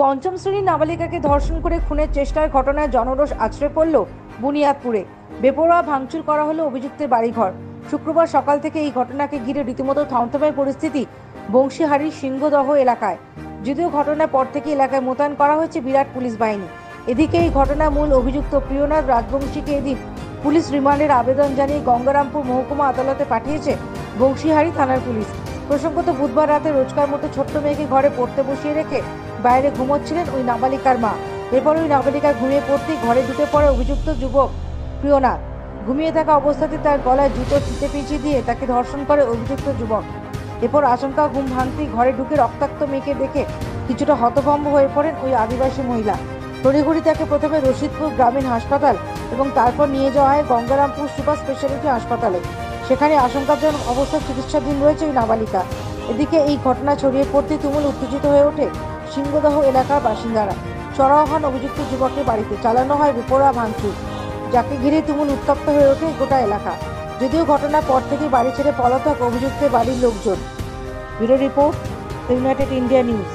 পঞ্চম শ্রেণীর নাবালিকাকে ধর্ষণ করে খুনের চেষ্টার ঘটনায় জনরোষ আছড়ে পড়ল বুনিয়াদপুরে। বেপরোয়া ভাঙচুর করা হলো অভিযুক্তের বাড়িঘর। শুক্রবার সকাল থেকে এই ঘটনাকে ঘিরে রীতিমতো থমথমে পরিস্থিতি বংশীহারির সিংহদহ এলাকায়। যদিও ঘটনার পর থেকে এলাকায় মোতায়েন করা হয়েছে বিরাট পুলিশ বাহিনী। এদিকে এই ঘটনার মূল অভিযুক্ত প্রিয়নাথ রাজবংশীকে এদিন পুলিশ রিমান্ডের আবেদন জানিয়ে গঙ্গারামপুর মহকুমা আদালতে পাঠিয়েছে বংশীহারি থানার পুলিশ। প্রসঙ্গত, বুধবার রাতে রোজকার মতো ছোট্ট মেয়েকে ঘরে পড়তে বসিয়ে রেখে বাইরে ঘুমোচ্ছিলেন ওই নাবালিকার মা। এরপর ওই নাবালিকা ঘুমিয়ে পড়তেই ঘরে ঢুকে পড়ে অভিযুক্ত যুবক প্রিয়নাথ। ঘুমিয়ে থাকা অবস্থাতে তার গলায় জুতো ফিতে পেঁচিয়ে দিয়ে তাকে ধর্ষণ করে অভিযুক্ত যুবক। এরপর আচমকা ঘুম ভাঙতেই ঘরে ঢুকে রক্তাক্ত মেয়েকে দেখে কিছুটা হতভম্ব হয়ে পড়েন ওই আদিবাসী মহিলা। তড়িঘড়ি তাকে প্রথমে রশিদপুর গ্রামীণ হাসপাতাল এবং তারপর নিয়ে যাওয়া হয় গঙ্গারামপুর সুপার স্পেশালিটি হাসপাতালে। সেখানে আশঙ্কাজনক অবস্থায় চিকিৎসাধীন রয়েছে ওই নাবালিকা। এদিকে এই ঘটনা ছড়িয়ে পড়তে তুমুল উত্তেজিত হয়ে ওঠে সিংহদহ এলাকার বাসিন্দারা। চড়াও হন অভিযুক্ত যুবকের বাড়িতে, চালানো হয় বেপরোয়া ভাঙচুর, যাকে ঘিরে তুমুল উত্তপ্ত হয়ে ওঠে গোটা এলাকা। যদিও ঘটনার পর থেকে বাড়ি ছেড়ে পলাতক অভিযুক্তের বাড়ির লোকজন। Bureau report, United India news.